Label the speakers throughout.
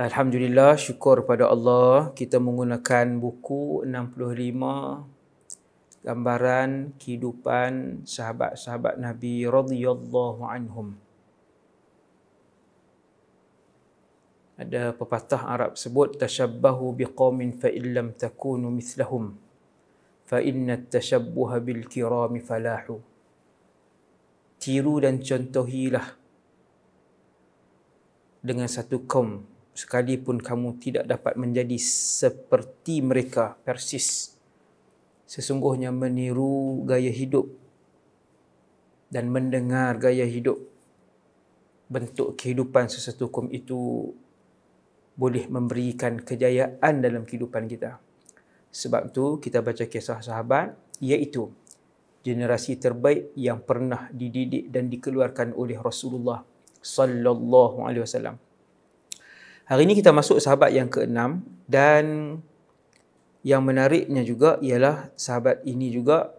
Speaker 1: Alhamdulillah, syukur pada Allah, kita menggunakan buku 65 gambaran kehidupan sahabat-sahabat Nabi radhiyallahu anhum. Ada pepatah Arab sebut, tashabbahu biqaumin fa illam takunu mithlahum fa inna at-tashabbuha bil kirami falahu. Tiru dan contohilah dengan satu kaum sekalipun kamu tidak dapat menjadi seperti mereka persis. Sesungguhnya meniru gaya hidup dan mendengar gaya hidup, bentuk kehidupan sesuatu kaum itu boleh memberikan kejayaan dalam kehidupan kita. Sebab tu kita baca kisah sahabat, iaitu generasi terbaik yang pernah dididik dan dikeluarkan oleh Rasulullah sallallahu alaihi wasallam. Hari ini kita masuk sahabat yang ke-6, dan yang menariknya juga ialah sahabat ini juga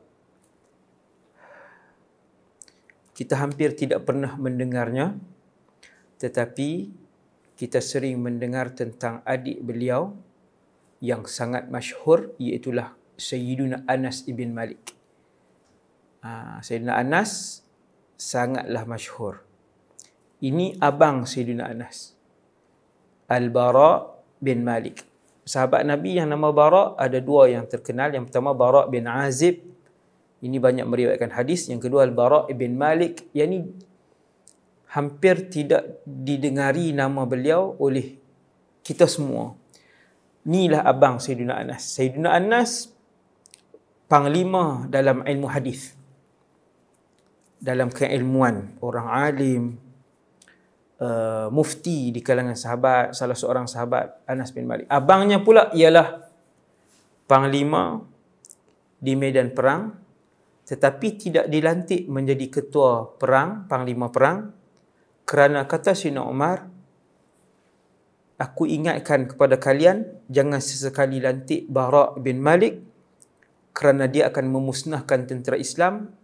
Speaker 1: kita hampir tidak pernah mendengarnya, tetapi kita sering mendengar tentang adik beliau yang sangat masyhur, iaitulah Sayyiduna Anas ibn Malik. Sayyidina Anas sangatlah masyhur. Ini abang Sayyidina Anas, Al-Bara bin Malik. Sahabat Nabi yang nama Bara ada dua yang terkenal. Yang pertama Bara bin Azib, ini banyak meriwayatkan hadis. Yang kedua Al-Bara bin Malik, yang ini hampir tidak didengari nama beliau oleh kita semua. Inilah abang Sayyidina Anas. Sayyidina Anas panglima dalam ilmu hadis, dalam keilmuan, orang alim, mufti di kalangan sahabat, salah seorang sahabat Anas bin Malik. Abangnya pula ialah panglima di medan perang, tetapi tidak dilantik menjadi ketua perang, panglima perang, kerana kata Sayyidina Umar, aku ingatkan kepada kalian, jangan sesekali lantik Bara bin Malik, kerana dia akan memusnahkan tentera Islam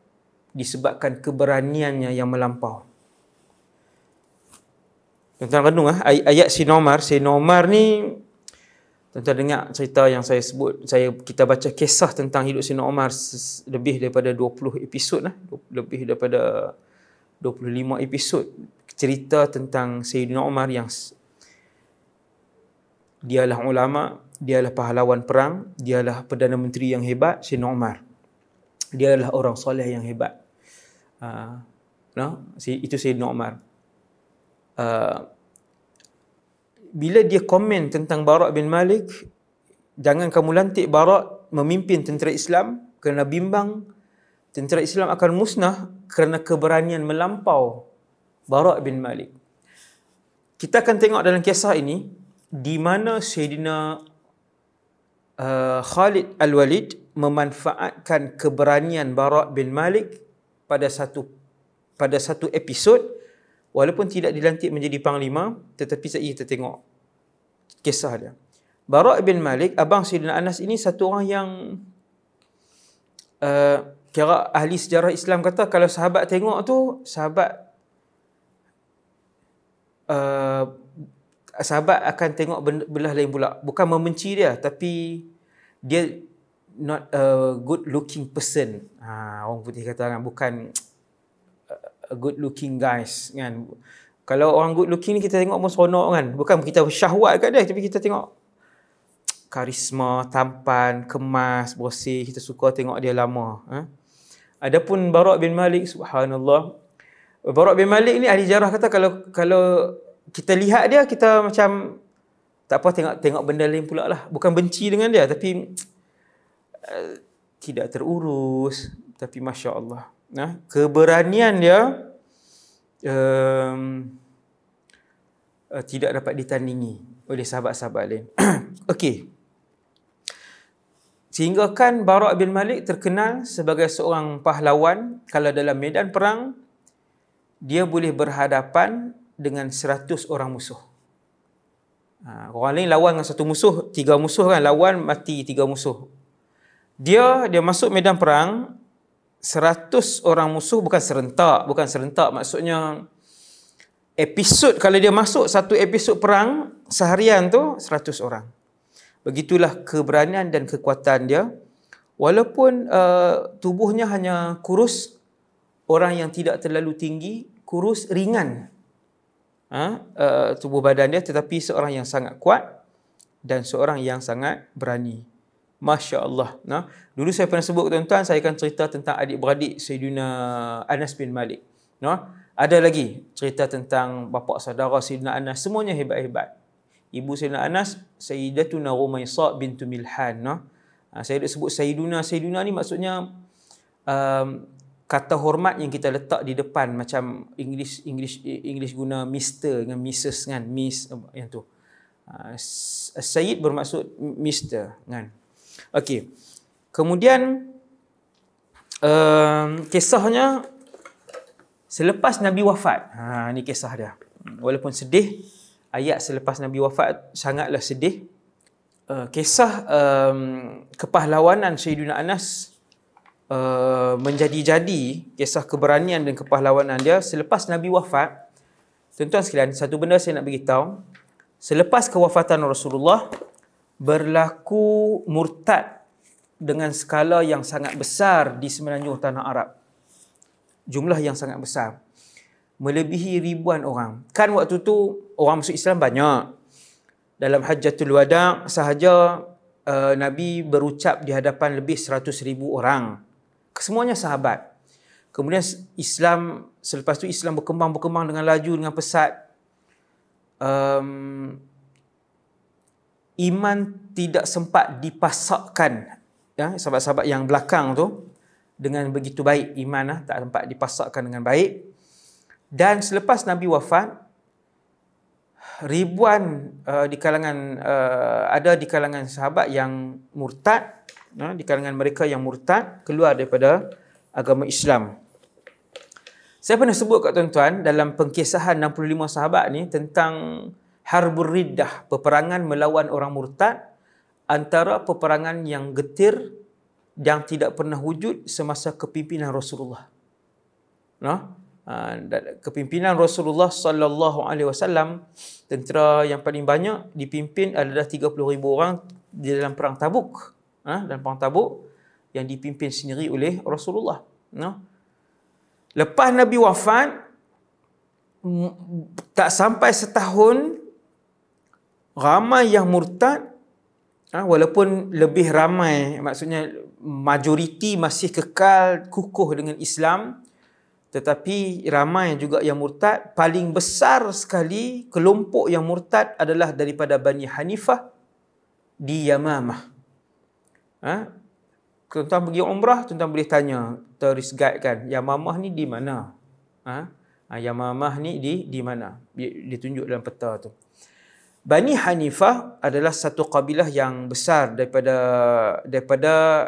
Speaker 1: disebabkan keberaniannya yang melampau. Tuan-tuan renung ayat Sayyidina Umar ni, tuan-tuan dengar cerita yang saya sebut, kita baca kisah tentang hidup Sayyidina Umar lebih daripada 20 episod lah, lebih daripada 25 episod cerita tentang Sayyidina Umar yang dialah ulama, dialah pahlawan perang, dialah Perdana Menteri yang hebat. Sayyidina Umar, dia adalah orang soleh yang hebat. Itu Sayyidina Umar. Bila dia komen tentang Bara bin Malik, jangan kamu lantik Bara memimpin tentera Islam, kerana bimbang tentera Islam akan musnah kerana keberanian melampau Bara bin Malik. Kita akan tengok dalam kisah ini di mana Sayyidina Khalid Al-Walid memanfaatkan keberanian Bara bin Malik pada satu episod. Walaupun tidak dilantik menjadi panglima, tetapi kita tengok kisah dia. Bara bin Malik, abang Sayyidina Anas ini, satu orang yang kira ahli sejarah Islam kata, kalau sahabat tengok tu, sahabat akan tengok belah lain pula. Bukan membenci dia, tapi dia not a good looking person. Orang putih kata kan, bukan a good looking guys kan. Kalau orang good looking ni kita tengok pun seronok kan. Bukan kita syahwat kat dia, tapi kita tengok karisma, tampan, kemas, bersih, kita suka tengok dia lama. Adapun Bara bin Malik, subhanallah, Bara bin Malik ni ahli sejarah kata kalau kita lihat dia, kita macam tak apa, tengok benda lain pula lah. Bukan benci dengan dia, tapi tidak terurus, tapi Masya Allah. Keberanian dia tidak dapat ditandingi oleh sahabat-sahabat lain. Okey. Sehingga kan Bara' bin Malik terkenal sebagai seorang pahlawan. Kalau dalam medan perang, dia boleh berhadapan dengan 100 orang musuh. Orang lain lawan dengan satu musuh, 3 musuh kan, lawan mati 3 musuh. Dia masuk medan perang, 100 orang musuh, bukan serentak, maksudnya episod, kalau dia masuk satu episod perang seharian tu 100 orang. Begitulah keberanian dan kekuatan dia. Walaupun tubuhnya hanya kurus, orang yang tidak terlalu tinggi, kurus, ringan tubuh badan dia, tetapi seorang yang sangat kuat dan seorang yang sangat berani. Masya Allah. Dulu saya pernah sebut, tuan-tuan, saya akan cerita tentang adik-beradik Sayyidina Anas bin Malik. Ada lagi cerita tentang bapa saudara Sayyidina Anas, semuanya hebat-hebat. Ibu Sayyidina Anas, Sayyidatuna Rumaisa bintu Milhan. Saya dah sebut Sayyiduna ni maksudnya kata hormat yang kita letak di depan, macam English guna Mr dengan Mrs kan, Miss yang tu. Sayyid bermaksud Mr kan. Okey. Kemudian kisahnya selepas Nabi wafat. Ni kisah dia. Walaupun sedih, ayat selepas Nabi wafat sangatlah sedih. Kisah kepahlawanan Sayyidina Anas menjadi-jadi, kisah keberanian dan kepahlawanan dia selepas Nabi wafat. Tuan-tuan sekalian, satu benda saya nak beritahu. Selepas kewafatan Rasulullah, berlaku murtad dengan skala yang sangat besar di semenanjung tanah Arab. Jumlah yang sangat besar. Melebihi ribuan orang. Kan waktu tu orang masuk Islam banyak. Dalam Hajjatul Wada' sahaja Nabi berucap di hadapan lebih 100,000 orang. Kesemuanya sahabat. Kemudian Islam, selepas tu Islam berkembang dengan laju, dengan pesat. Iman tidak sempat dipasakkan, sahabat-sahabat yang belakang tu, dengan begitu baik. Iman tak sempat dipasakkan dengan baik. Dan selepas Nabi wafat, ribuan di kalangan ada di kalangan sahabat yang murtad, di kalangan mereka yang murtad, keluar daripada agama Islam. Saya pernah sebut kat tuan-tuan dalam pengkisahan 65 sahabat ni tentang Harbur Riddah, peperangan melawan orang murtad, antara peperangan yang getir yang tidak pernah wujud semasa kepimpinan Rasulullah. Kepimpinan Rasulullah sallallahu alaihi wasallam, tentera yang paling banyak dipimpin adalah 30,000 orang di dalam perang Tabuk. Dalam perang Tabuk yang dipimpin sendiri oleh Rasulullah. Lepas Nabi wafat, tak sampai setahun, ramai yang murtad, walaupun lebih ramai, maksudnya majoriti masih kekal kukuh dengan Islam, tetapi ramai juga yang murtad. Paling besar sekali kelompok yang murtad adalah daripada Bani Hanifah di Yamamah. Tuan-tuan pergi umrah, tuan-tuan boleh tanya tourist guide kan, Yamamah ni di mana? Yamamah ni di mana? Dia tunjuk dalam peta tu. Bani Hanifah adalah satu kabilah yang besar daripada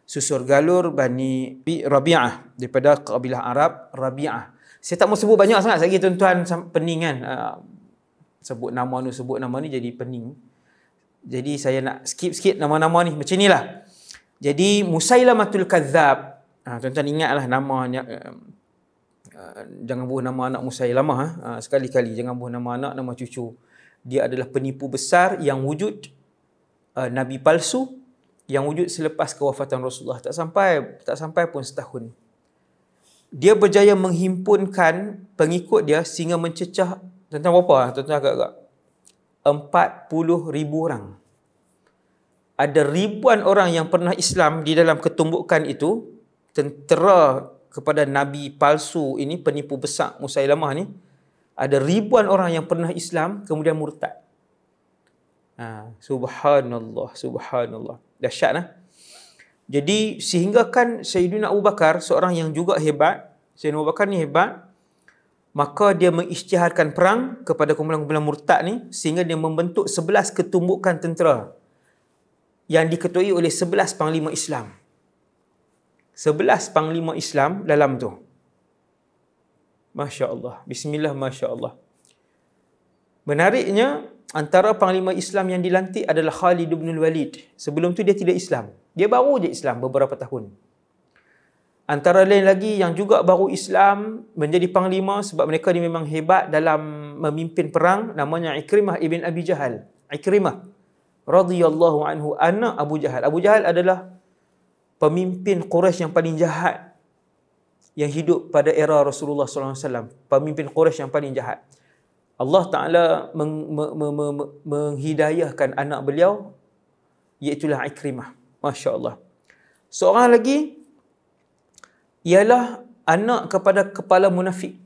Speaker 1: susur galur Bani Rabi'ah, daripada kabilah Arab Rabi'ah. Saya tak mau sebut banyak sangat lagi tuan-tuan, pening kan. Sebut nama ni jadi pening. Jadi saya nak skip sikit nama-nama ni. Macam inilah. Jadi Musailamatul Kadzab. Tuan-tuan ingatlah namanya. Jangan buah nama anak Musailamah. Sekali-kali jangan buah nama anak, nama cucu. Dia adalah penipu besar yang wujud, Nabi palsu yang wujud selepas kewafatan Rasulullah. Tak sampai pun setahun. Dia berjaya menghimpunkan pengikut dia sehingga mencecah, tuan-tuan berapa? Tuan-tuan agak-agak 40,000 orang. Ada ribuan orang yang pernah Islam di dalam ketumbukan itu. Tentera kepada Nabi palsu ini, penipu besar Musailamah ni, ada ribuan orang yang pernah Islam kemudian murtad. Subhanallah, subhanallah. Dahsyat . Jadi sehingga kan Sayyidina Abu Bakar, seorang yang juga hebat, Sayyidina Abu Bakar ni hebat, maka dia mengisytiharkan perang kepada kumpulan-kumpulan murtad ni, sehingga dia membentuk 11 ketumbukan tentera yang diketuai oleh 11 panglima Islam. 11 panglima Islam dalam tu. Masya Allah. Bismillah, Masya Allah. Menariknya, antara panglima Islam yang dilantik adalah Khalid bin Walid. Sebelum tu dia tidak Islam. Dia baru je Islam beberapa tahun. Antara lain lagi yang juga baru Islam menjadi panglima sebab mereka ni memang hebat dalam memimpin perang, namanya Ikrimah ibn Abi Jahal. Ikrimah radhiyallahu anhu, anak Abu Jahal. Abu Jahal adalah pemimpin Quraisy yang paling jahat yang hidup pada era Rasulullah SAW. Pemimpin Quraisy yang paling jahat. Allah Ta'ala menghidayahkan anak beliau, iaitulah Ikrimah. Masya Allah. Seorang lagi ialah anak kepada kepala munafik.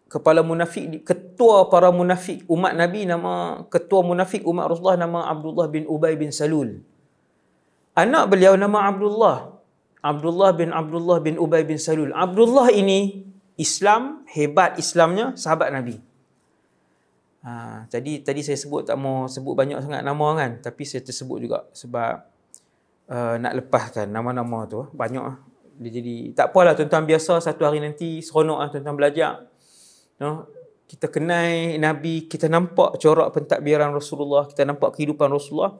Speaker 1: Kepala munafik, ketua para munafik umat Nabi, nama ketua munafik umat Rasulullah nama Abdullah bin Ubay bin Salul. Anak beliau nama Abdullah bin Ubay bin Salul. Abdullah ini Islam, hebat Islamnya, sahabat Nabi. Tadi saya sebut, tak mau sebut banyak sangat nama kan, tapi saya tersebut juga sebab nak lepaskan nama-nama tu banyak. Dia jadi tak apalah tuan-tuan, biasa satu hari nanti seronok tuan-tuan belajar. Kita kenal Nabi, kita nampak corak pentadbiran Rasulullah, kita nampak kehidupan Rasulullah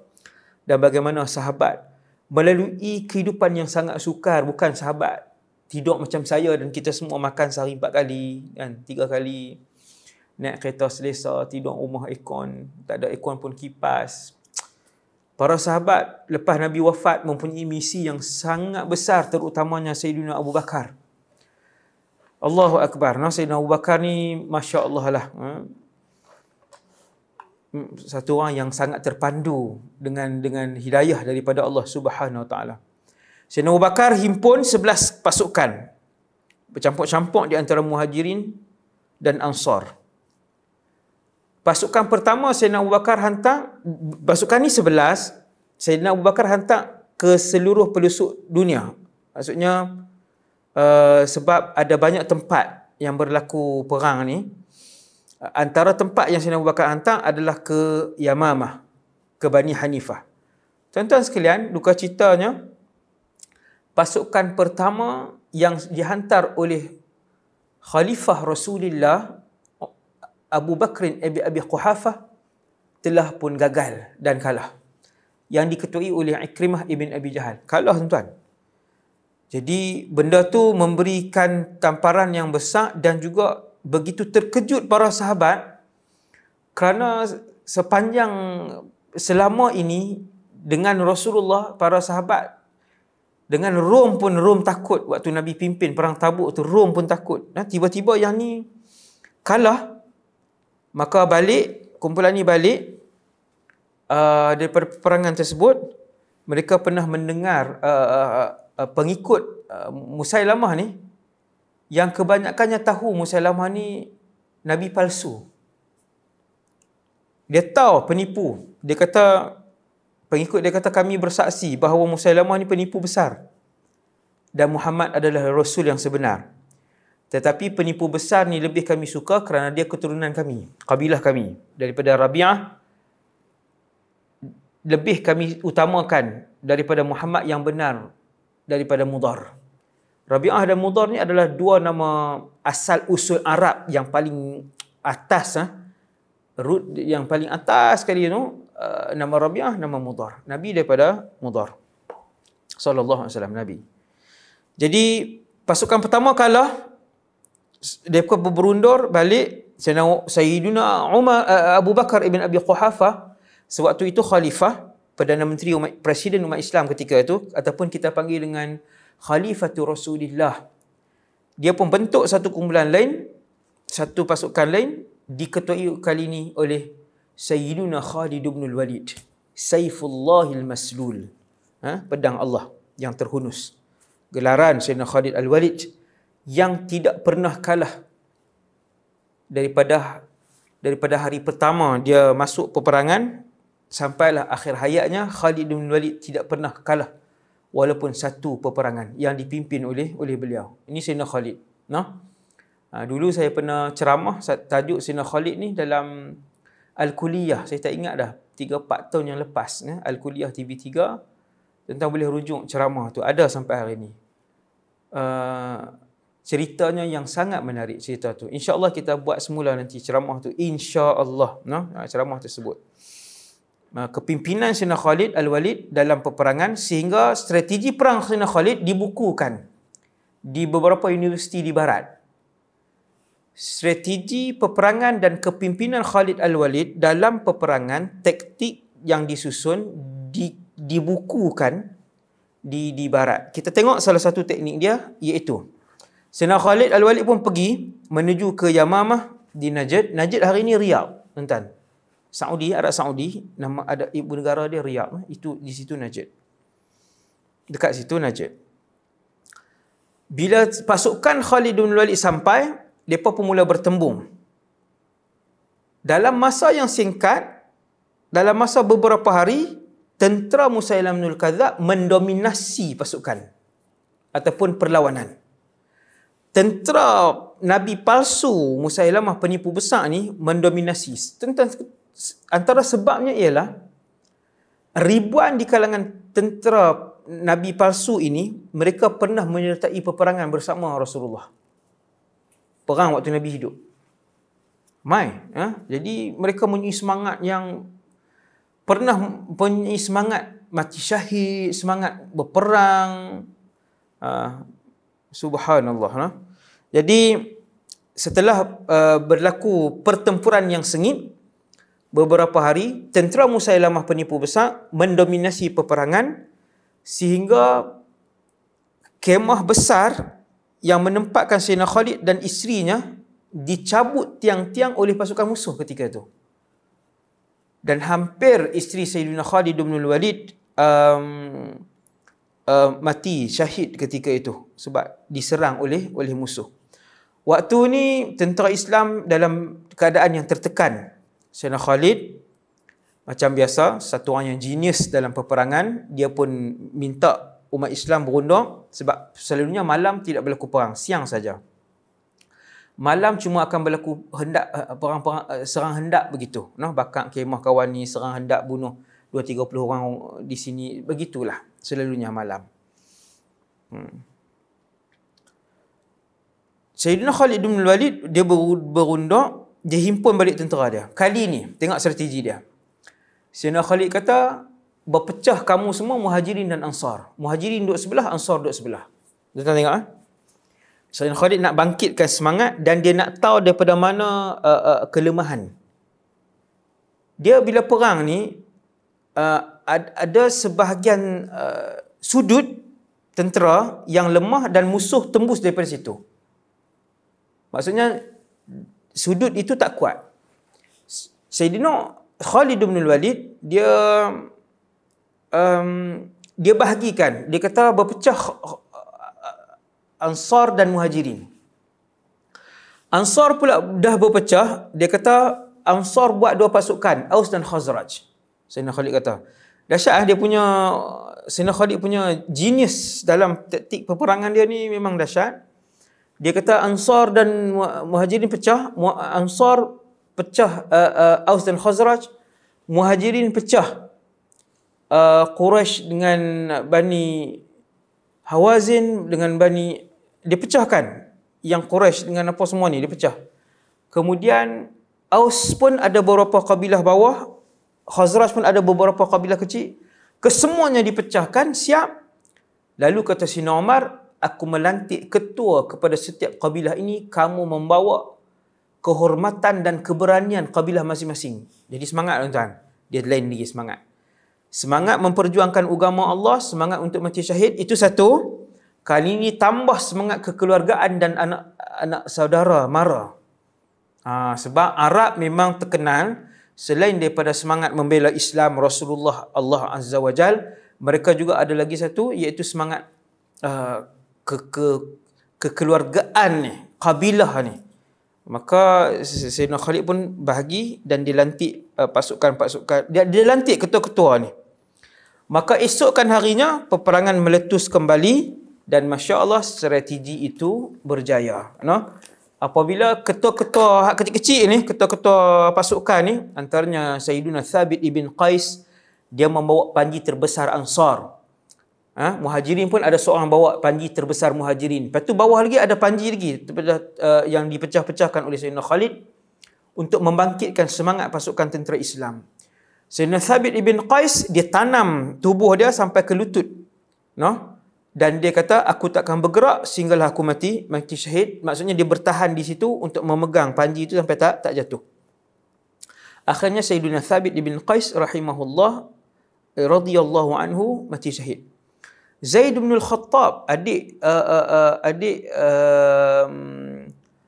Speaker 1: dan bagaimana sahabat melalui kehidupan yang sangat sukar. Bukan sahabat tidur macam saya dan kita semua makan sehari 4 kali kan, 3 kali, naik kereta selesa, tidur rumah aircon, tak ada aircon pun kipas. Para sahabat lepas Nabi wafat mempunyai misi yang sangat besar, terutamanya Sayyidina Abu Bakar. Allahu Akbar. Sayyidina Abu Bakar ni Masya Allah lah. Satu orang yang sangat terpandu dengan hidayah daripada Allah Subhanahu Wa Taala. Sayyidina Abu Bakar himpun 11 pasukan, bercampur-campur di antara Muhajirin dan Ansar. Pasukan pertama Sayyidina Abu Bakar hantar, pasukan ni 11, Sayyidina Abu Bakar hantar ke seluruh pelosok dunia. Maksudnya sebab ada banyak tempat yang berlaku perang ni. Antara tempat yang Sayyidina Abu Bakar hantar adalah ke Yamamah, ke Bani Hanifah. Tuan-tuan sekalian, duka citanya, pasukan pertama yang dihantar oleh Khalifah Rasulullah Abu Bakr Abi Quhafah telah pun gagal dan kalah. Yang diketuai oleh Ikrimah ibn Abi Jahal. Kalah tuan-tuan. Jadi benda tu memberikan tamparan yang besar dan juga begitu terkejut para sahabat kerana selama ini dengan Rasulullah, para sahabat dengan Rom pun, Rom takut waktu Nabi pimpin perang Tabuk tu, Rom pun takut. Tiba-tiba yang ni kalah. Maka balik, kumpulan ni balik daripada peperangan tersebut. Mereka pernah mendengar pengikut Musailamah ni, yang kebanyakannya tahu Musailamah ni Nabi palsu. Dia tahu penipu. Dia kata, pengikut dia kata, kami bersaksi bahawa Musailamah ni penipu besar dan Muhammad adalah Rasul yang sebenar. Tetapi penipu besar ni lebih kami suka kerana dia keturunan kami, kabilah kami. Daripada Rabi'ah, lebih kami utamakan daripada Muhammad yang benar daripada Mudhar. Rabi'ah dan Mudhar ni adalah dua nama asal usul Arab yang paling atas, root yang paling atas sekali tu, nama Rabi'ah, nama Mudhar. Nabi daripada Mudhar. Sallallahu alaihi wasallam, Nabi. Jadi pasukan pertama kalah, mereka berundur balik. Sayyidina Abu Bakar ibn Abi Quhafah, sewaktu itu khalifah, Perdana Menteri Presiden umat Islam ketika itu, ataupun kita panggil dengan Khalifatul Rasulillah. Dia pun bentuk satu kumpulan lain, satu pasukan lain, diketuai kali ini oleh Sayyidina Khalid bin Walid, Saifullahil Maslul, pedang Allah yang terhunus. Gelaran Sayyidina Khalid Al-Walid yang tidak pernah kalah daripada hari pertama dia masuk peperangan sampailah akhir hayatnya. Khalid bin Walid tidak pernah kalah walaupun satu peperangan yang dipimpin oleh beliau. Ini Sayyidina Khalid. Dulu saya pernah ceramah tajuk Sayyidina Khalid ni dalam Al-Kulliyah. Saya tak ingat dah 3-4 tahun yang lepas. Al-Kulliyah TV3 tentang, boleh rujuk ceramah tu. Ada sampai hari ni. Ceritanya yang sangat menarik cerita tu. InsyaAllah kita buat semula nanti ceramah tu. InsyaAllah. Ceramah tersebut. Kepimpinan Sayyidina Khalid Al-Walid dalam peperangan, sehingga strategi perang Sayyidina Khalid dibukukan di beberapa universiti di barat. Strategi peperangan dan kepimpinan Khalid Al-Walid dalam peperangan, taktik yang disusun dibukukan di barat. Kita tengok salah satu teknik dia, iaitu Sayyidina Khalid Al-Walid pun pergi menuju ke Yamamah di Najd. Najd hari ini Riyadh, tuan-tuan. Saudi, Arab Saudi, nama ada ibu negara dia Riyadh. Itu di situ Najd. Dekat situ Najd. Bila pasukan Khalid bin Walid sampai, mereka pun mula bertembung. Dalam masa yang singkat, dalam masa beberapa hari, tentera Musailamul Kadzab mendominasi pasukan ataupun perlawanan. Tentera Nabi palsu Musailamah penipu besar ni mendominasi. Antara sebabnya ialah ribuan di kalangan tentera Nabi palsu ini, mereka pernah menyertai peperangan bersama Rasulullah. Perang waktu Nabi hidup. Jadi mereka mempunyai semangat yang pernah mempunyai semangat mati syahid, semangat berperang. Subhanallah. Jadi setelah berlaku pertempuran yang sengit beberapa hari, tentera Musailamah penipu besar mendominasi peperangan, sehingga kemah besar yang menempatkan Sayyidina Khalid dan isterinya dicabut tiang-tiang oleh pasukan musuh ketika itu. Dan hampir isteri Sayyidina Khalid bin Walid mati syahid ketika itu sebab diserang oleh musuh. Waktu ni tentera Islam dalam keadaan yang tertekan. Sayyidina Khalid macam biasa, satu orang yang genius dalam peperangan, dia pun minta umat Islam berunding, sebab selalunya malam tidak berlaku perang, siang saja. Malam cuma akan berlaku hendak perang-perang, serang hendak begitu. Bakar kemah kawan ni, serang hendak bunuh 20-30 orang di sini, begitulah selalunya malam. Sayyidina Khalid bin Walid dia berunding, dia himpun balik tentera dia. Kali ni tengok strategi dia. Sayyidina Khalid kata, berpecah kamu semua Muhajirin dan Ansar. Muhajirin duduk sebelah, Ansar duduk sebelah. Kita tengok. Sayyidina Khalid nak bangkitkan semangat dan dia nak tahu daripada mana kelemahan. Dia bila perang ni, ada sebahagian sudut tentera yang lemah dan musuh tembus daripada situ. Maksudnya sudut itu tak kuat. Sayyidina Khalid bin Walid dia bahagikan. Dia kata berpecah Ansar dan Muhajirin. Ansar pula dah berpecah. Dia kata Ansar buat dua pasukan, Aus dan Khazraj. Sayyidina Khalid kata, dahsyat Sayyidina Khalid punya genius dalam taktik peperangan dia ni memang dahsyat. Dia kata Ansar dan Muhajirin pecah. Ansar pecah Aus dan Khazraj. Muhajirin pecah Quraisy dengan Bani Hawazin dengan Bani, dia pecahkan. Yang Quraisy dengan apa semua ni dia pecah. Kemudian Aus pun ada beberapa kabilah bawah, Khazraj pun ada beberapa kabilah kecil. Kesemuanya dipecahkan, siap. Lalu kata Sayyidina Umar, aku melantik ketua kepada setiap kabilah ini, kamu membawa kehormatan dan keberanian kabilah masing-masing. Jadi semangat tuan-tuan. Dia lain lagi semangat. Semangat memperjuangkan agama Allah, semangat untuk mati syahid, itu satu. Kali ini tambah semangat kekeluargaan dan anak saudara mara. Sebab Arab memang terkenal, selain daripada semangat membela Islam, Rasulullah, Allah Azza wa Jal, mereka juga ada lagi satu, iaitu semangat kekeluargaan ni, kabilah ni. Maka Sayyidina Khalid pun bahagi dan dilantik pasukan-pasukan, dia lantik ketua-ketua ni. Maka esokkan harinya peperangan meletus kembali dan masya-Allah strategi itu berjaya. No? Apabila ketua-ketua kecil-kecil ni, ketua-ketua pasukan ni, antaranya Sayyiduna Thabit ibn Qais, dia membawa panji terbesar Ansar. Muhajirin pun ada seorang bawa panji terbesar Muhajirin. Lepas tu bawah lagi ada panji lagi yang dipecah-pecahkan oleh Sayyidina Khalid untuk membangkitkan semangat pasukan tentera Islam. Sayyidina Thabit ibn Qais, dia tanam tubuh dia sampai ke lutut. No? Dan dia kata, aku takkan bergerak sehinggalah aku mati syahid. Maksudnya dia bertahan di situ untuk memegang panji itu sampai tak jatuh. Akhirnya Sayyidina Thabit ibn Qais rahimahullah radhiyallahu anhu mati syahid. Zaid bin al-Khattab, adik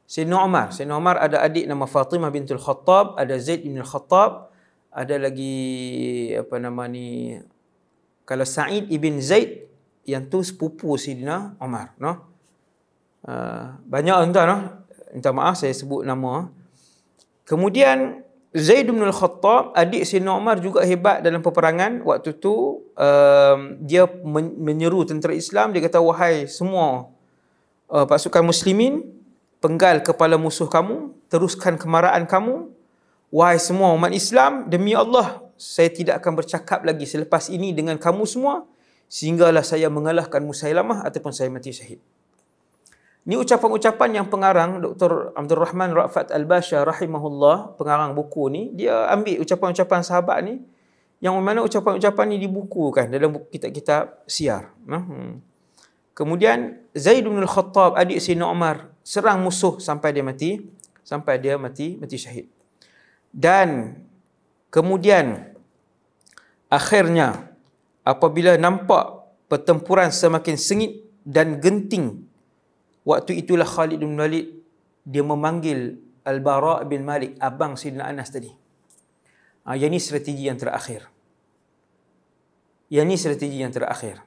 Speaker 1: Sayyidina Umar. Sayyidina Umar ada adik nama Fatimah bintul Khattab, ada Zaid bin al-Khattab, ada lagi apa nama ni, kalau Sa'id ibn Zaid yang tu sepupu Sayyidina Umar, no? Banyak tuan, no? Minta maaf saya sebut nama. Kemudian Zaid bin al-Khattab, adik Sayyidina Umar, juga hebat dalam peperangan. Waktu tu dia menyeru tentera Islam, dia kata, wahai semua pasukan muslimin, penggal kepala musuh kamu, teruskan kemarahan kamu. Wahai semua umat Islam, demi Allah, saya tidak akan bercakap lagi selepas ini dengan kamu semua, sehinggalah saya mengalahkan Musailamah ataupun saya mati syahid. Ini ucapan-ucapan yang pengarang Dr. Abdul Rahman Ra'fat Al-Basha rahimahullah, pengarang buku ni, dia ambil ucapan-ucapan sahabat ni, yang mana ucapan-ucapan ni dibukukan dalam kitab-kitab siar. Kemudian Zaid bin al-Khattab, adik Sayyidina Umar, serang musuh sampai dia mati syahid. Dan kemudian akhirnya apabila nampak pertempuran semakin sengit dan genting, waktu itulah Khalid bin Walid dia memanggil Al-Bara' bin Malik, abang Sayyidina Anas tadi. Yang ini strategi yang terakhir.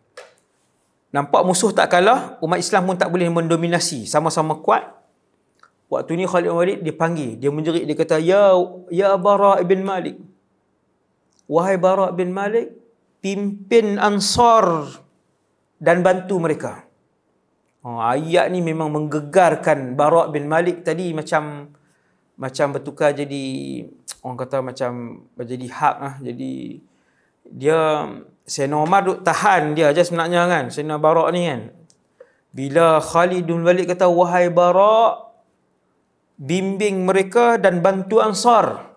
Speaker 1: Nampak musuh tak kalah, umat Islam pun tak boleh mendominasi, sama-sama kuat. Waktu ni Khalid bin Walid dia panggil, dia menjerit, dia kata, ya Bara' bin Malik, wahai Bara' bin Malik, pimpin Ansar dan bantu mereka. Ayat ni memang menggegarkan Bara' bin Malik tadi, macam bertukar jadi, orang kata macam jadi hak. Jadi dia, Sayyidina Umar duk tahan dia je sebenarnya kan, Sayyidina Bara' ni kan. Bila Khalid bin Walid kata, wahai Bara', bimbing mereka dan bantu Ansar,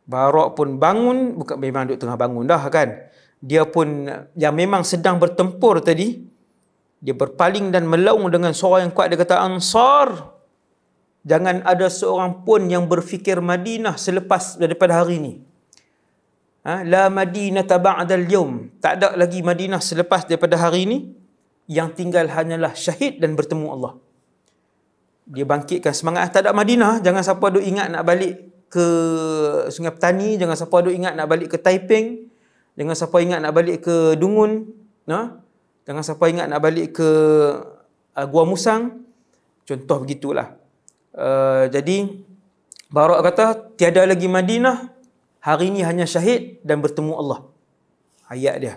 Speaker 1: Bara' pun bangun, bukan memang duk tengah bangun dah kan. Dia pun yang memang sedang bertempur tadi, dia berpaling dan melaung dengan suara yang kuat. Dia kata, Ansar, jangan ada seorang pun yang berfikir Madinah selepas daripada hari ini. La Madinata ba'dal yawm. Tak ada lagi Madinah selepas daripada hari ini. Yang tinggal hanyalah syahid dan bertemu Allah. Dia bangkitkan semangat. Tak ada Madinah. Jangan siapa duk ingat nak balik ke Sungai Petani. Jangan siapa duk ingat nak balik ke Taiping. Jangan siapa ingat nak balik ke Dungun. Jangan siapa ingat nak balik ke Gua Musang. Contoh begitulah. Jadi Bara' kata, tiada lagi Madinah. Hari ini hanya syahid dan bertemu Allah. Ayat dia.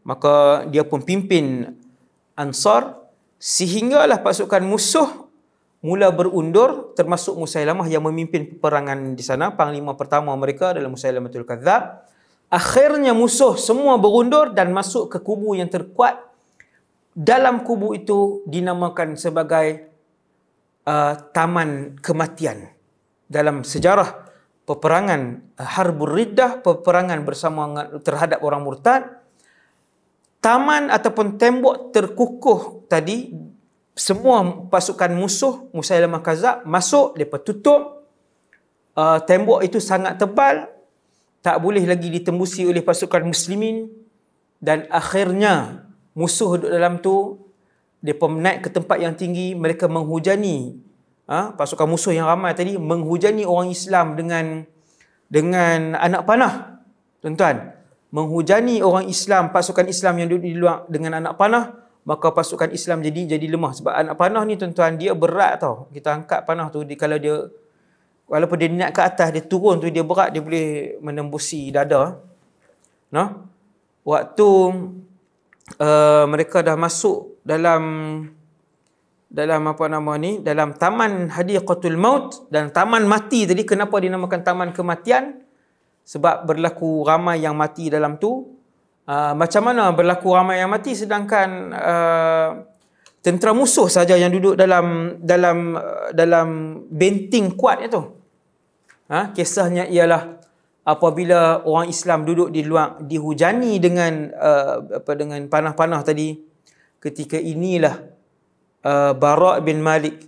Speaker 1: Maka dia pun pimpin Ansar, sehinggalah pasukan musuh mula berundur, termasuk Musailamah yang memimpin peperangan di sana. Panglima pertama mereka adalah Musailamatul Kadzdzab. Akhirnya musuh semua berundur dan masuk ke kubu yang terkuat. Dalam kubu itu dinamakan sebagai Taman Kematian. Dalam sejarah peperangan Harbur Riddah, peperangan bersama terhadap orang murtad, taman ataupun tembok terkukuh tadi, semua pasukan musuh Musailamah Kadzdzab masuk, mereka tutup. Tembok itu sangat tebal, tak boleh lagi ditembusi oleh pasukan muslimin. Dan akhirnya musuh duduk dalam tu, mereka naik ke tempat yang tinggi, mereka menghujani pasukan musuh yang ramai tadi, menghujani orang Islam dengan anak panah. Tuan-tuan, menghujani orang Islam, pasukan Islam yang duduk di luar dengan anak panah, maka pasukan Islam jadi lemah. Sebab anak panah ni tuan-tuan, dia berat tau. Kita angkat panah tu, kalau dia, walaupun dia naik ke atas, dia turun tu dia berat, dia boleh menembusi dada. No? Waktu mereka dah masuk dalam apa nama ni, dalam taman hadiqatul maut dan taman mati tadi. Kenapa dinamakan taman kematian? Sebab berlaku ramai yang mati dalam tu. Macam mana berlaku ramai yang mati sedangkan tentera musuh saja yang duduk dalam benting kuat itu. Kisahnya ialah apabila orang Islam duduk di luar dihujani dengan dengan panah-panah tadi, ketika inilah Bara' bin Malik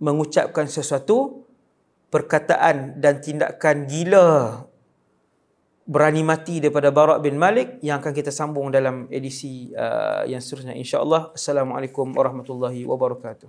Speaker 1: mengucapkan sesuatu perkataan dan tindakan gila berani mati daripada Bara' bin Malik yang akan kita sambung dalam edisi yang seterusnya insya-Allah. Assalamualaikum warahmatullahi wabarakatuh.